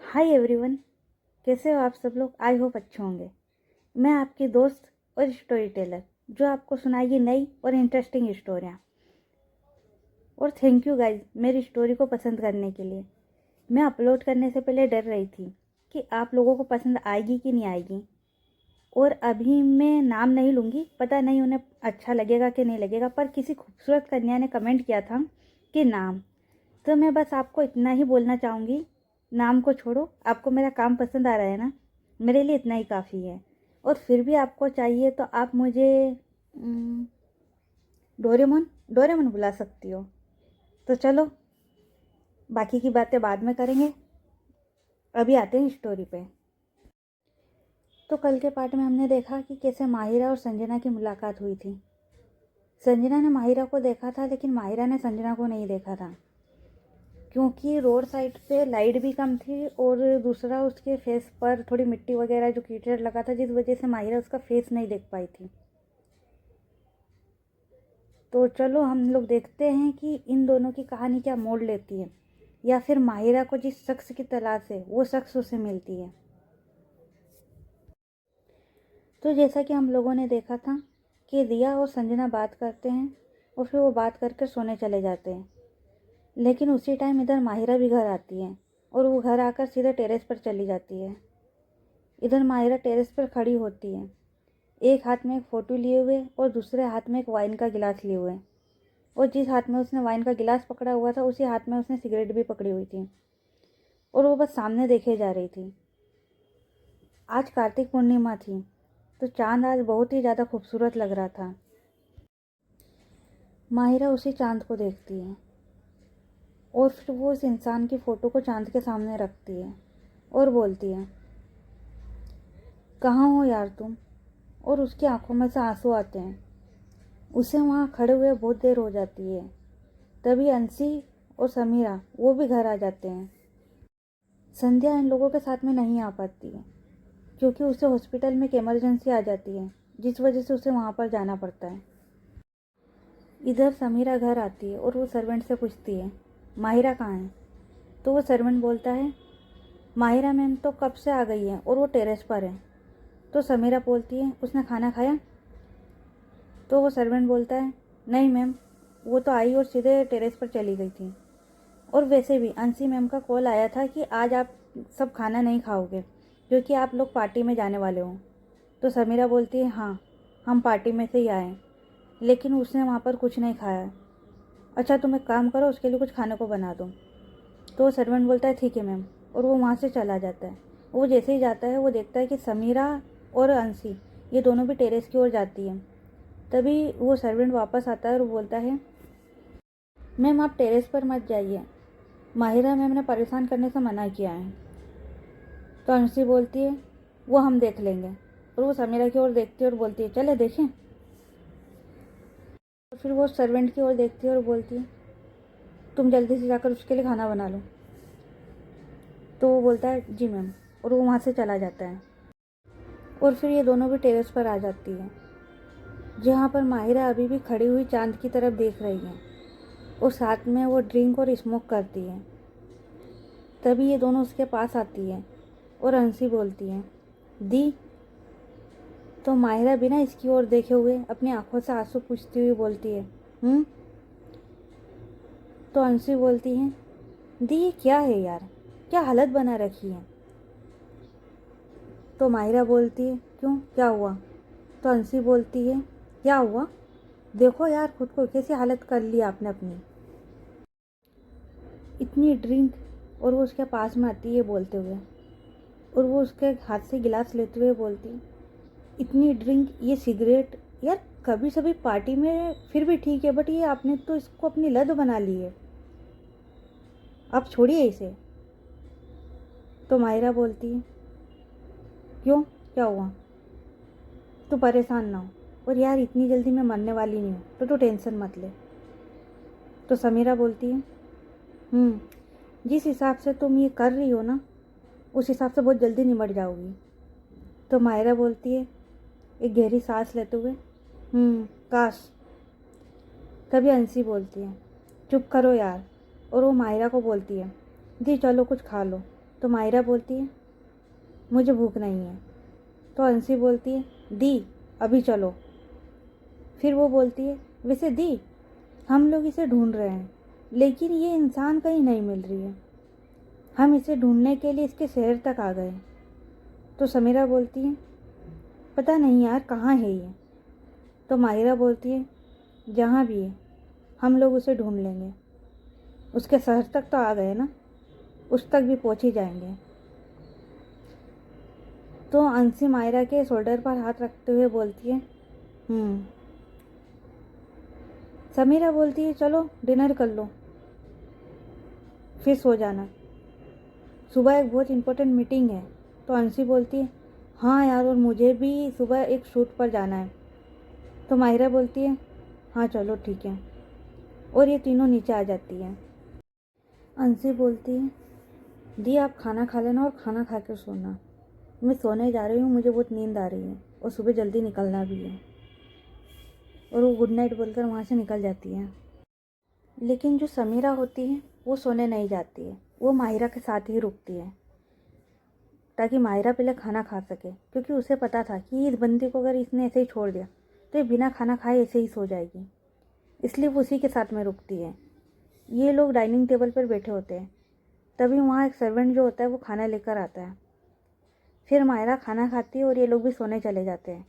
Hi everyone, कैसे हो आप सब लोग। आई होप अच्छे होंगे। मैं आपकी दोस्त और स्टोरी टेलर जो आपको सुनाएगी नई और इंटरेस्टिंग स्टोरियाँ। और थैंक यू गाइज मेरी स्टोरी को पसंद करने के लिए। मैं अपलोड करने से पहले डर रही थी कि आप लोगों को पसंद आएगी कि नहीं आएगी। और अभी मैं नाम नहीं लूँगी, पता नहीं उन्हें अच्छा लगेगा कि नहीं लगेगा, पर किसी खूबसूरत कन्या ने कमेंट किया था कि नाम। तो मैं बस आपको इतना ही बोलना चाहूँगी, नाम को छोड़ो, आपको मेरा काम पसंद आ रहा है ना, मेरे लिए इतना ही काफ़ी है। और फिर भी आपको चाहिए तो आप मुझे डोरेमोन डोरेमोन बुला सकती हो। तो चलो, बाकी की बातें बाद में करेंगे, अभी आते हैं स्टोरी पे। तो कल के पार्ट में हमने देखा कि कैसे माहिरा और संजना की मुलाकात हुई थी। संजना ने माहिरा को देखा था, लेकिन माहिरा ने संजना को नहीं देखा था, क्योंकि रोड साइड पे लाइट भी कम थी और दूसरा उसके फेस पर थोड़ी मिट्टी वगैरह जो कीचड़ लगा था, जिस वजह से माहिरा उसका फेस नहीं देख पाई थी। तो चलो हम लोग देखते हैं कि इन दोनों की कहानी क्या मोड़ लेती है, या फिर माहिरा को जिस शख्स की तलाश है वो शख्स उसे मिलती है। तो जैसा कि हम लोगों ने देखा था कि रिया और संजना बात करते हैं और फिर वो बात करके सोने चले जाते हैं। लेकिन उसी टाइम इधर माहिरा भी घर आती है और वो घर आकर सीधे टेरेस पर चली जाती है। इधर माहिरा टेरेस पर खड़ी होती है, एक हाथ में एक फ़ोटो लिए हुए और दूसरे हाथ में एक वाइन का गिलास लिए हुए। और जिस हाथ में उसने वाइन का गिलास पकड़ा हुआ था, उसी हाथ में उसने सिगरेट भी पकड़ी हुई थी और वो बस सामने देखे जा रही थी। आज कार्तिक पूर्णिमा थी, तो चांद आज बहुत ही ज़्यादा खूबसूरत लग रहा था। माहिरा उसी चांद को देखती है और फिर वो उस इंसान की फ़ोटो को चांद के सामने रखती है और बोलती है, कहाँ हो यार तुम। और उसकी आंखों में से आंसू आते हैं। उसे वहाँ खड़े हुए बहुत देर हो जाती है। तभी अंशी और समीरा वो भी घर आ जाते हैं। संध्या इन लोगों के साथ में नहीं आ पाती है, क्योंकि उसे हॉस्पिटल में एक इमरजेंसी आ जाती है, जिस वजह से उसे वहाँ पर जाना पड़ता है। इधर समीरा घर आती है और वो सर्वेंट से पूछती है, माहिरा कहाँ है। तो वो सर्वेंट बोलता है, माहिरा मैम तो कब से आ गई है और वो टेरेस पर है। तो समीरा बोलती है, उसने खाना खाया। तो वो सर्वेंट बोलता है, नहीं मैम, वो तो आई और सीधे टेरेस पर चली गई थी। और वैसे भी अंशी मैम का कॉल आया था कि आज आप सब खाना नहीं खाओगे, क्योंकि आप लोग पार्टी में जाने वाले हो। तो समीरा बोलती है, हाँ हम पार्टी में से ही आए, लेकिन उसने वहाँ पर कुछ नहीं खाया। अच्छा तुम एक काम करो, उसके लिए कुछ खाने को बना दो। तो वो सर्वेंट बोलता है, ठीक है मैम, और वो वहाँ से चला जाता है। वो जैसे ही जाता है वो देखता है कि समीरा और अंशी ये दोनों भी टेरेस की ओर जाती है। तभी वो सर्वेंट वापस आता है और बोलता है, मैम आप टेरेस पर मत जाइए, माहिरा मैम ने परेशान करने से मना किया है। तो अंशी बोलती है, वो हम देख लेंगे। और वो समीरा की ओर देखती है और बोलती है, चले देखें। और फिर वो सर्वेंट की ओर देखती है और बोलती है, तुम जल्दी से जाकर उसके लिए खाना बना लो। तो वो बोलता है, जी मैम, और वो वहाँ से चला जाता है। और फिर ये दोनों भी टेरेस पर आ जाती है, जहाँ पर माहिरा अभी भी खड़ी हुई चांद की तरफ देख रही है और साथ में वो ड्रिंक और स्मोक करती है। तभी ये दोनों उसके पास आती है और अंशी बोलती है, दी। तो माहिरा बिना इसकी ओर देखे हुए अपनी आंखों से आंसू पूछती हुई बोलती है, तो अंशी बोलती है, दी ये क्या है यार, क्या हालत बना रखी है। तो माहिरा बोलती है, क्यों क्या हुआ। तो अंशी बोलती है, क्या हुआ, देखो यार खुद को कैसी हालत कर ली आपने अपनी, इतनी ड्रिंक। और वो उसके पास में आती है बोलते हुए, और वो उसके हाथ से गिलास लेते हुए बोलती, इतनी ड्रिंक, ये सिगरेट, यार कभी सभी पार्टी में फिर भी ठीक है, बट ये आपने तो इसको अपनी लत बना ली है, आप छोड़िए इसे। तो माहिरा बोलती है, क्यों क्या हुआ, तू परेशान ना हो, और यार इतनी जल्दी मैं मरने वाली नहीं हूँ, तो तू टेंशन मत ले। तो समीरा बोलती है, जिस हिसाब से तुम ये कर रही हो ना, उस हिसाब से बहुत जल्दी निमट जाओगी। तो माहिरा बोलती है, एक गहरी सांस लेते हुए, काश। तभी अंशी बोलती है, चुप करो यार। और वो माहिरा को बोलती है, दी चलो कुछ खा लो। तो मायरा बोलती है मुझे भूख नहीं है। तो अंशी बोलती है दी अभी चलो। फिर वो बोलती है वैसे दी हम लोग इसे ढूंढ रहे हैं लेकिन ये इंसान कहीं नहीं मिल रही है, हम इसे ढूंढने के लिए इसके शहर तक आ गए। तो समीरा बोलती है पता नहीं यार कहाँ है ये। तो माहिरा बोलती है जहाँ भी है हम लोग उसे ढूंढ लेंगे, उसके शहर तक तो आ गए ना, उस तक भी पहुँच ही जाएंगे। तो अंशी मायरा के शोल्डर पर हाथ रखते हुए बोलती है समीरा बोलती है चलो डिनर कर लो फिर सो जाना, सुबह एक बहुत इम्पोर्टेंट मीटिंग है। तो अंशी बोलती है हाँ यार और मुझे भी सुबह एक शूट पर जाना है। तो माहिरा बोलती है हाँ चलो ठीक है, और ये तीनों नीचे आ जाती है। अंशी बोलती है दी आप खाना खा लेना और खाना खा कर सोना, मैं सोने जा रही हूँ, मुझे बहुत नींद आ रही है और सुबह जल्दी निकलना भी है। और वो गुड नाइट बोलकर वहाँ से निकल जाती है। लेकिन जो समीरा होती है वो सोने नहीं जाती है, वो माहिरा के साथ ही रुकती है ताकि माहिरा पहले खाना खा सके, क्योंकि उसे पता था कि इस बंदी को अगर इसने ऐसे ही छोड़ दिया तो ये बिना खाना खाए ऐसे ही सो जाएगी, इसलिए वो उसी के साथ में रुकती है। ये लोग डाइनिंग टेबल पर बैठे होते हैं, तभी वहाँ एक सर्वेंट जो होता है वो खाना लेकर आता है। फिर माहिरा खाना खाती है और ये लोग भी सोने चले जाते हैं।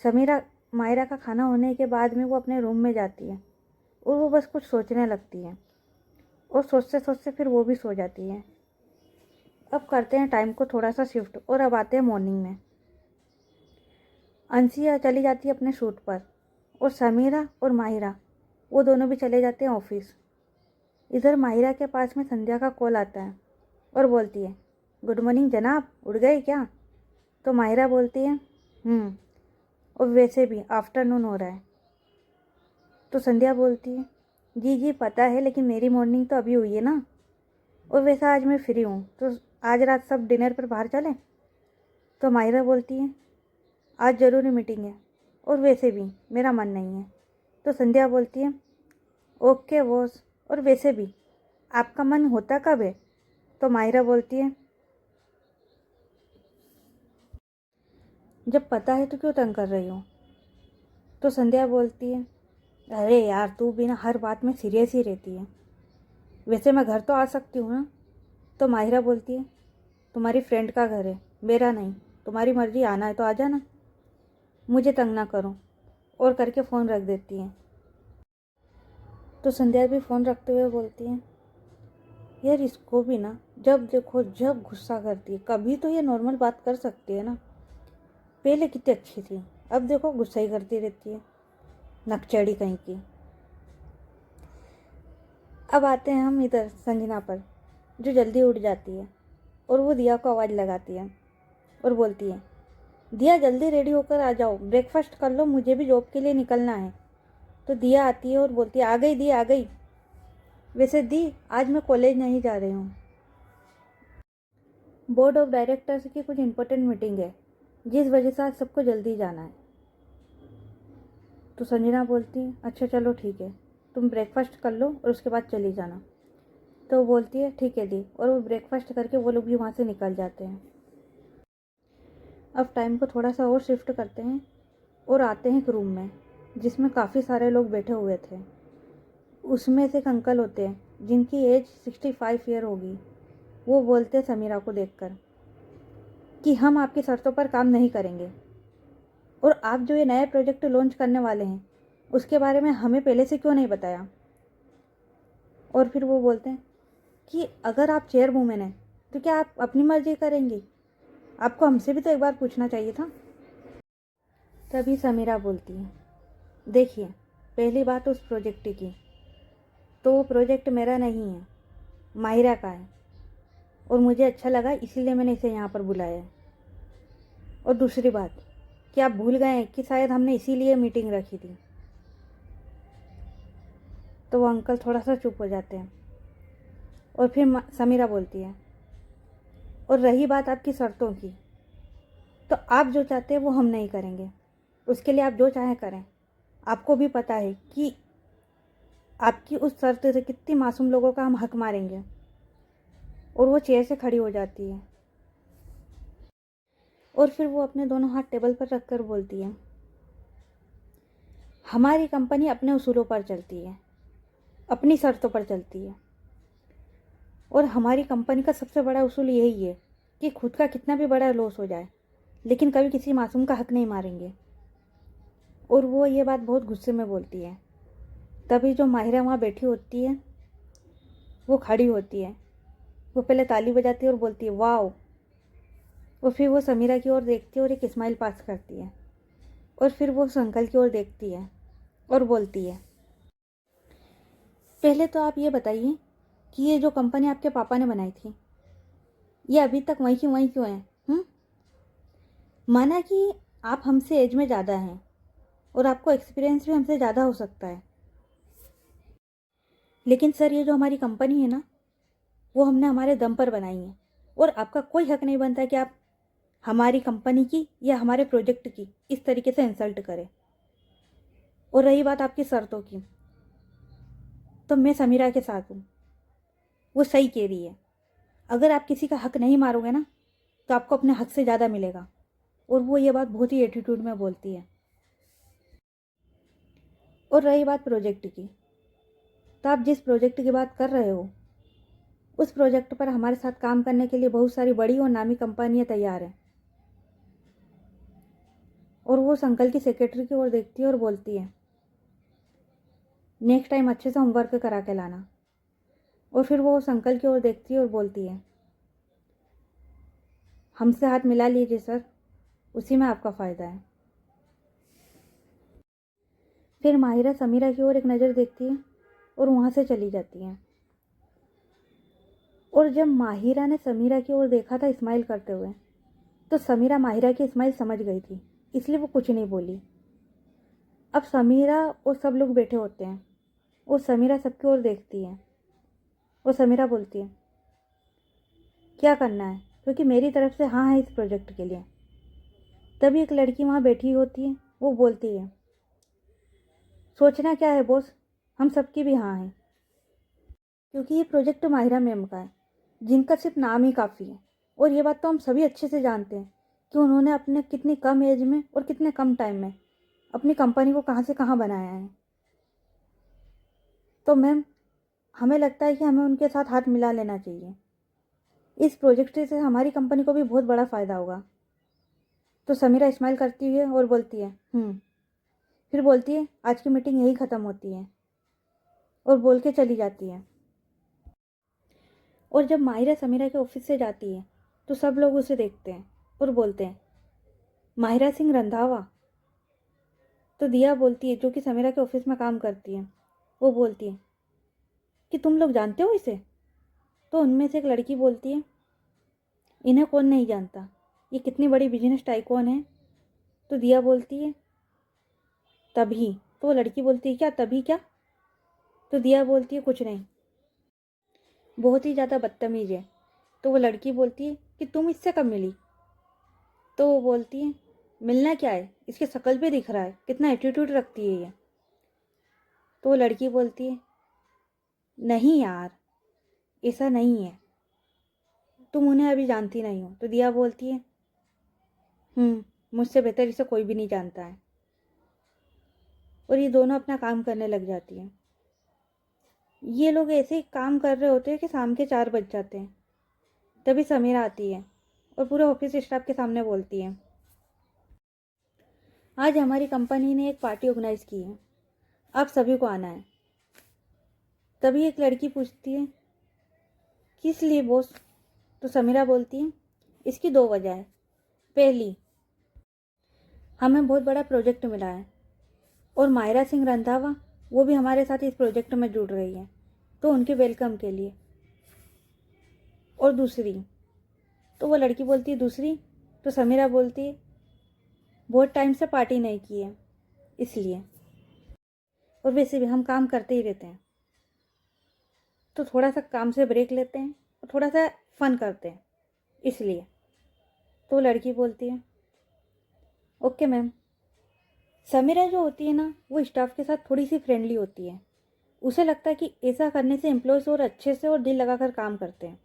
समीरा माहिरा का खाना होने के बाद में वो अपने रूम में जाती है और वो बस कुछ सोचने लगती है और सोचते सोचते फिर वो भी सो जाती है। अब करते हैं टाइम को थोड़ा सा शिफ्ट और अब आते हैं मॉर्निंग में। अंशिया चली जाती है अपने शूट पर और समीरा और माहिरा वो दोनों भी चले जाते हैं ऑफिस। इधर माहिरा के पास में संध्या का कॉल आता है और बोलती है गुड मॉर्निंग जनाब, उठ गए क्या। तो माहिरा बोलती है और वैसे भी आफ्टरनून हो रहा है। तो संध्या बोलती है जी जी पता है, लेकिन मेरी मॉर्निंग तो अभी हुई है ना, और वैसा आज मैं फ्री हूँ, तो आज रात सब डिनर पर बाहर चलें। तो माहिरा बोलती है आज ज़रूरी मीटिंग है और वैसे भी मेरा मन नहीं है। तो संध्या बोलती है ओके बॉस, और वैसे भी आपका मन होता कब है। तो माहिरा बोलती है जब पता है तो क्यों तंग कर रही हो। तो संध्या बोलती है अरे यार तू भी ना हर बात में सीरियस ही रहती है, वैसे मैं घर तो आ सकती हूँ ना। तो माहिरा बोलती है तुम्हारी फ्रेंड का घर है, मेरा नहीं, तुम्हारी मर्जी, आना है तो आ जाना, मुझे तंग ना करो, और करके फ़ोन रख देती है। तो संध्या भी फ़ोन रखते हुए बोलती है यार इसको भी ना जब देखो जब गुस्सा करती है, कभी तो ये नॉर्मल बात कर सकती है ना, पहले कितनी अच्छी थी, अब देखो गुस्सा ही करती रहती है, नकचड़ी कहीं की। अब आते हैं हम इधर संजना पर, जो जल्दी उठ जाती है और वो दिया को आवाज़ लगाती है और बोलती है दिया जल्दी रेडी होकर आ जाओ, ब्रेकफास्ट कर लो, मुझे भी जॉब के लिए निकलना है। तो दिया आती है और बोलती है आ गई दी आ गई। वैसे दी आज मैं कॉलेज नहीं जा रही हूँ, बोर्ड ऑफ डायरेक्टर्स की कुछ इम्पोर्टेंट मीटिंग है जिस वजह से आज सबको जल्दी जाना है। तो संजना बोलती है अच्छा चलो ठीक है, तुम ब्रेकफास्ट कर लो और उसके बाद चली जाना। तो वो बोलती है ठीक है दी, और वो ब्रेकफास्ट करके वो लोग भी वहाँ से निकल जाते हैं। अब टाइम को थोड़ा सा और शिफ्ट करते हैं और आते हैं एक रूम में जिसमें काफ़ी सारे लोग बैठे हुए थे। उसमें से एक अंकल होते हैं जिनकी एज 65 ईयर होगी। वो बोलते हैं समीरा को देखकर कि हम आपकी शर्तों पर काम नहीं करेंगे, और आप जो ये नया प्रोजेक्ट लॉन्च करने वाले हैं उसके बारे में हमें पहले से क्यों नहीं बताया। और फिर वो बोलते हैं कि अगर आप चेयरवुमेन हैं तो क्या आप अपनी मर्जी करेंगी, आपको हमसे भी तो एक बार पूछना चाहिए था। तभी समीरा बोलती है देखिए पहली बात उस प्रोजेक्ट की, तो वो प्रोजेक्ट मेरा नहीं है, माहिरा का है, और मुझे अच्छा लगा इसीलिए मैंने इसे यहाँ पर बुलाया है। और दूसरी बात कि आप भूल गए हैं कि शायद हमने इसीलिए मीटिंग रखी थी। तो वो अंकल थोड़ा सा चुप हो जाते हैं और फिर समीरा बोलती है और रही बात आपकी शर्तों की, तो आप जो चाहते हैं वो हम नहीं करेंगे, उसके लिए आप जो चाहें करें। आपको भी पता है कि आपकी उस शर्त से कितनी मासूम लोगों का हम हक मारेंगे। और वो चेयर से खड़ी हो जाती है और फिर वो अपने दोनों हाथ टेबल पर रख कर बोलती है, हमारी कंपनी अपने उसूलों पर चलती है, अपनी शर्तों पर चलती है और हमारी कंपनी का सबसे बड़ा उसूल यही है कि खुद का कितना भी बड़ा लॉस हो जाए लेकिन कभी किसी मासूम का हक नहीं मारेंगे। और वो ये बात बहुत गुस्से में बोलती है। तभी जो माहिरा वहाँ बैठी होती है वो खड़ी होती है। वो पहले ताली बजाती है और बोलती है वाओ। और फिर वो समीरा की ओर देखती है और एक स्माइल पास करती है और फिर वो उस अंकल की ओर देखती है और बोलती है, पहले तो आप ये बताइए कि ये जो कंपनी आपके पापा ने बनाई थी ये अभी तक वहीं की वहीं क्यों है? माना कि आप हमसे एज में ज़्यादा हैं और आपको एक्सपीरियंस भी हमसे ज़्यादा हो सकता है, लेकिन सर ये जो हमारी कंपनी है ना वो हमने हमारे दम पर बनाई है और आपका कोई हक नहीं बनता कि आप हमारी कंपनी की या हमारे प्रोजेक्ट की इस तरीके से इंसल्ट करें। और रही बात आपकी शर्तों की, तो मैं समीरा के साथ हूँ, वो सही कह रही है। अगर आप किसी का हक नहीं मारोगे ना तो आपको अपने हक से ज़्यादा मिलेगा। और वो ये बात बहुत ही एटीट्यूड में बोलती है। और रही बात प्रोजेक्ट की, तो आप जिस प्रोजेक्ट की बात कर रहे हो उस प्रोजेक्ट पर हमारे साथ काम करने के लिए बहुत सारी बड़ी और नामी कंपनियां तैयार हैं। और वो उस अंकल की सेक्रेटरी की ओर देखती है और बोलती है, नेक्स्ट टाइम अच्छे से होमवर्क करा के लाना। और फिर वो उस अंकल की ओर देखती है और बोलती है, हमसे हाथ मिला लीजिए सर, उसी में आपका फ़ायदा है। फिर माहिरा समीरा की ओर एक नज़र देखती है और वहाँ से चली जाती है। और जब माहिरा ने समीरा की ओर देखा था स्माइल करते हुए तो समीरा माहिरा की स्माइल समझ गई थी, इसलिए वो कुछ नहीं बोली। अब समीरा और सब लोग बैठे होते हैं और समीरा सबकी ओर देखती है और समीरा बोलती है, क्या करना है, क्योंकि मेरी तरफ से हाँ है इस प्रोजेक्ट के लिए। तभी एक लड़की वहाँ बैठी होती है, वो बोलती है, सोचना क्या है बॉस, हम सबकी भी हाँ है, क्योंकि ये प्रोजेक्ट माहिरा मैम का है जिनका सिर्फ नाम ही काफ़ी है। और ये बात तो हम सभी अच्छे से जानते हैं कि उन्होंने अपने कितनी कम एज में और कितने कम टाइम में अपनी कंपनी को कहाँ से कहाँ बनाया है। तो मैम हमें लगता है कि हमें उनके साथ हाथ मिला लेना चाहिए। इस प्रोजेक्ट से हमारी कंपनी को भी बहुत बड़ा फ़ायदा होगा। तो समीरा स्माइल करती है और बोलती है फिर बोलती है, आज की मीटिंग यही ख़त्म होती है और बोल के चली जाती है। और जब माहिरा समीरा के ऑफिस से जाती है तो सब लोग उसे देखते हैं और बोलते हैं, माहिरा सिंह रंधावा। तो दिया बोलती है, जो कि समीरा के ऑफिस में काम करती है, वो बोलती है कि तुम लोग जानते हो इसे? तो उनमें से एक लड़की बोलती है, इन्हें कौन नहीं जानता, ये कितनी बड़ी बिजनेस टाइकून है। तो दिया बोलती है, तभी। तो वो लड़की बोलती है, क्या तभी क्या? तो दिया बोलती है, कुछ नहीं, बहुत ही ज़्यादा बदतमीज है। तो वो लड़की बोलती है कि तुम इससे कब मिली? तो वो बोलती है, मिलना क्या है, इसकी शक्ल पे दिख रहा है कितना एटीट्यूड रखती है ये। तो वो लड़की बोलती है, नहीं यार, ऐसा नहीं है, तुम उन्हें अभी जानती नहीं हो। तो दिया बोलती है, मुझसे बेहतर इसे कोई भी नहीं जानता है। और ये दोनों अपना काम करने लग जाती हैं। ये लोग ऐसे ही काम कर रहे होते हैं कि शाम के 4 बज जाते हैं। तभी समीरा आती है और पूरे ऑफिस स्टाफ के सामने बोलती है, आज हमारी कंपनी ने एक पार्टी ऑर्गेनाइज की है, आप सभी को आना है। तभी एक लड़की पूछती है, किस लिए बॉस? तो समीरा बोलती है, इसकी 2 वजह है। पहली, हमें बहुत बड़ा प्रोजेक्ट मिला है और माहिरा सिंह रंधावा वो भी हमारे साथ इस प्रोजेक्ट में जुड़ रही है, तो उनके वेलकम के लिए। और दूसरी, तो वो लड़की बोलती है, दूसरी? तो समीरा बोलती है, बहुत टाइम से पार्टी नहीं की है इसलिए, और वैसे भी हम काम करते ही रहते हैं तो थोड़ा सा काम से ब्रेक लेते हैं और थोड़ा सा फन करते हैं इसलिए। तो लड़की बोलती है, ओके मैम। समीरा जो होती है ना वो स्टाफ के साथ थोड़ी सी फ्रेंडली होती है। उसे लगता है कि ऐसा करने से एम्प्लॉयज़ और अच्छे से और दिल लगाकर काम करते हैं।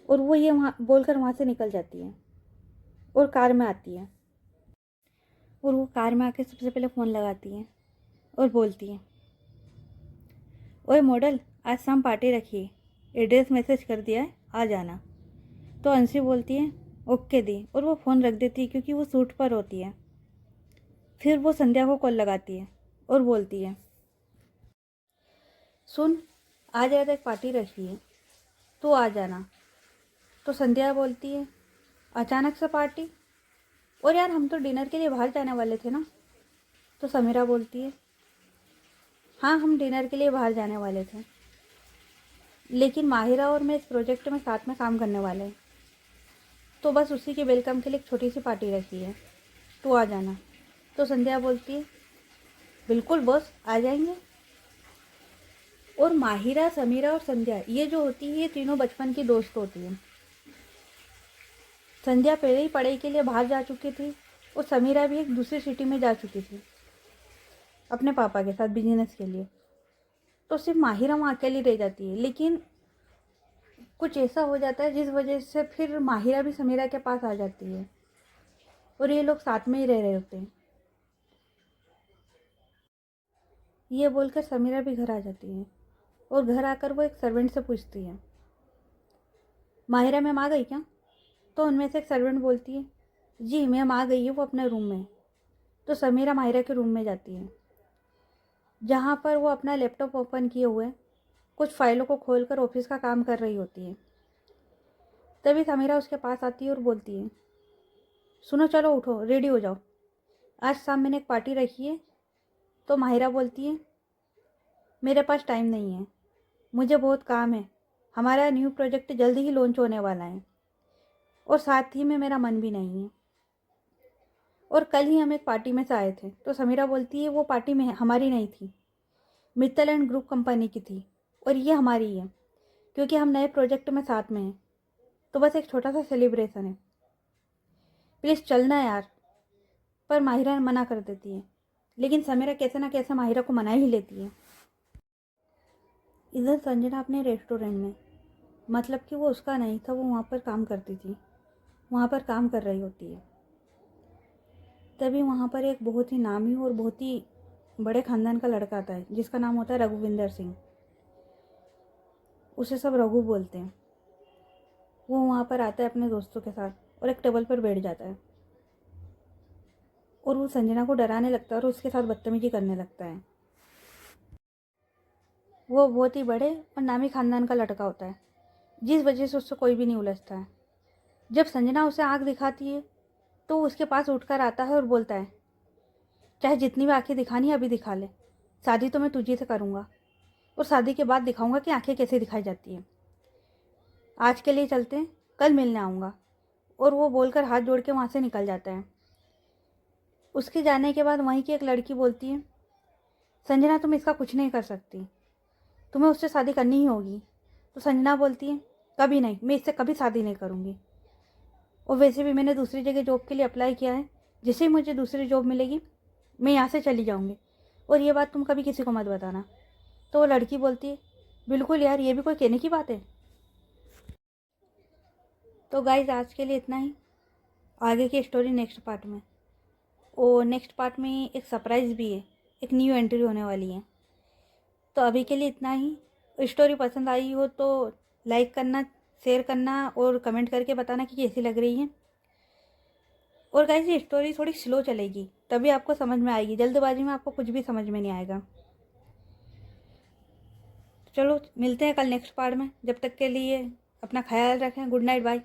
और वो ये वहाँ बोलकर वहाँ से निकल जाती है और कार में आती है। और वो कार में आके सबसे पहले फ़ोन लगाती है और बोलती है, ओए मॉडल, आज शाम पार्टी रखिए, एड्रेस मैसेज कर दिया है, आ जाना। तो अंशी बोलती है ओके दी, और वो फ़ोन रख देती है क्योंकि वो शूट पर होती है। फिर वो संध्या को कॉल लगाती है और बोलती है, सुन, आज यार एक पार्टी रखी है, तो आ जाना। तो संध्या बोलती है, अचानक से पार्टी? और यार हम तो डिनर के लिए बाहर जाने वाले थे ना। तो समीरा बोलती है, हाँ हम डिनर के लिए बाहर जाने वाले थे, लेकिन माहिरा और मैं इस प्रोजेक्ट में साथ में काम करने वाले हैं, तो बस उसी के वेलकम के लिए एक छोटी सी पार्टी रखी है, तो आ जाना। तो संध्या बोलती है, बिल्कुल बॉस, आ जाएंगे। और माहिरा, समीरा और संध्या ये जो होती है, ये तीनों बचपन की दोस्त होती हैं। संध्या पहले ही पढ़ाई के लिए बाहर जा चुकी थी और समीरा भी एक दूसरी सिटी में जा चुकी थी अपने पापा के साथ बिजनेस के लिए। तो सिर्फ माहिरा वहाँ अकेली रह जाती है, लेकिन कुछ ऐसा हो जाता है जिस वजह से फिर माहिरा भी समीरा के पास आ जाती है और ये लोग साथ में ही रह रहे होते हैं। ये बोलकर समीरा भी घर आ जाती है और घर आकर वो एक सर्वेंट से पूछती है, माहिरा मैम आ गई क्या? तो उनमें से एक सर्वेंट बोलती है, जी मैम आ गई है, वो अपने रूम में। तो समीरा माहिरा के रूम में जाती है, जहाँ पर वो अपना लैपटॉप ओपन किए हुए कुछ फाइलों को खोलकर ऑफिस का काम कर रही होती है। तभी समीरा उसके पास आती है और बोलती है, सुनो, चलो उठो, रेडी हो जाओ, आज शाम मैंने एक पार्टी रखी है। तो माहिरा बोलती है, मेरे पास टाइम नहीं है, मुझे बहुत काम है, हमारा न्यू प्रोजेक्ट जल्दी ही लॉन्च होने वाला है और साथ ही में मेरा मन भी नहीं है, और कल ही हम एक पार्टी में से आए थे। तो समीरा बोलती है, वो पार्टी में हमारी नहीं थी, मित्तल एंड ग्रुप कंपनी की थी, और ये हमारी है क्योंकि हम नए प्रोजेक्ट में साथ में हैं, तो बस एक छोटा सा सेलिब्रेशन है, प्लीज़ चलना यार। पर माहिरा मना कर देती है, लेकिन समीरा कैसे ना कैसे माहिरा को मना ही लेती है। इधर संजना अपने रेस्टोरेंट में, मतलब कि वो उसका नहीं था, वो वहाँ पर काम करती थी, वहाँ पर काम कर रही होती है। तभी वहाँ पर एक बहुत ही नामी और बहुत ही बड़े ख़ानदान का लड़का आता है जिसका नाम होता है रघुविंदर सिंह। उसे सब रघु बोलते हैं। वो वहाँ पर आता है अपने दोस्तों के साथ और एक टेबल पर बैठ जाता है और वो संजना को डराने लगता है और उसके साथ बदतमीजी करने लगता है। वो बहुत ही बड़े और नामी ख़ानदान का लड़का होता है, जिस वजह से उससे कोई भी नहीं उलझता है। जब संजना उसे आँख दिखाती है तो वो उसके पास उठकर आता है और बोलता है, चाहे जितनी भी आंखें दिखानी है अभी दिखा ले, शादी तो मैं तुझी से करूँगा और शादी के बाद दिखाऊंगा कि आंखें कैसे दिखाई जाती हैं। आज के लिए चलते हैं, कल मिलने आऊँगा। और वो बोलकर हाथ जोड़ के वहाँ से निकल जाता है। उसके जाने के बाद वहीं की एक लड़की बोलती है, संजना तुम इसका कुछ नहीं कर सकती, तुम्हें उससे शादी करनी ही होगी। तो संजना बोलती है, कभी नहीं, मैं इससे कभी शादी नहीं करूँगी, और वैसे भी मैंने दूसरी जगह जॉब के लिए अप्लाई किया है, जैसे ही मुझे दूसरी जॉब मिलेगी मैं यहाँ से चली जाऊँगी, और ये बात तुम कभी किसी को मत बताना। तो वो लड़की बोलती है, बिल्कुल यार, ये भी कोई कहने की बात है। तो गाइज आज के लिए इतना ही, आगे की स्टोरी नेक्स्ट पार्ट में। और नेक्स्ट पार्ट में एक सरप्राइज़ भी है, एक न्यू एंट्री होने वाली है। तो अभी के लिए इतना ही। स्टोरी पसंद आई हो तो लाइक करना, शेयर करना और कमेंट करके बताना कि कैसी लग रही है। और गाइस ये स्टोरी थोड़ी स्लो चलेगी, तभी आपको समझ में आएगी, जल्दबाजी में आपको कुछ भी समझ में नहीं आएगा। चलो मिलते हैं कल नेक्स्ट पार्ट में, जब तक के लिए अपना ख्याल रखें। Good night, bye.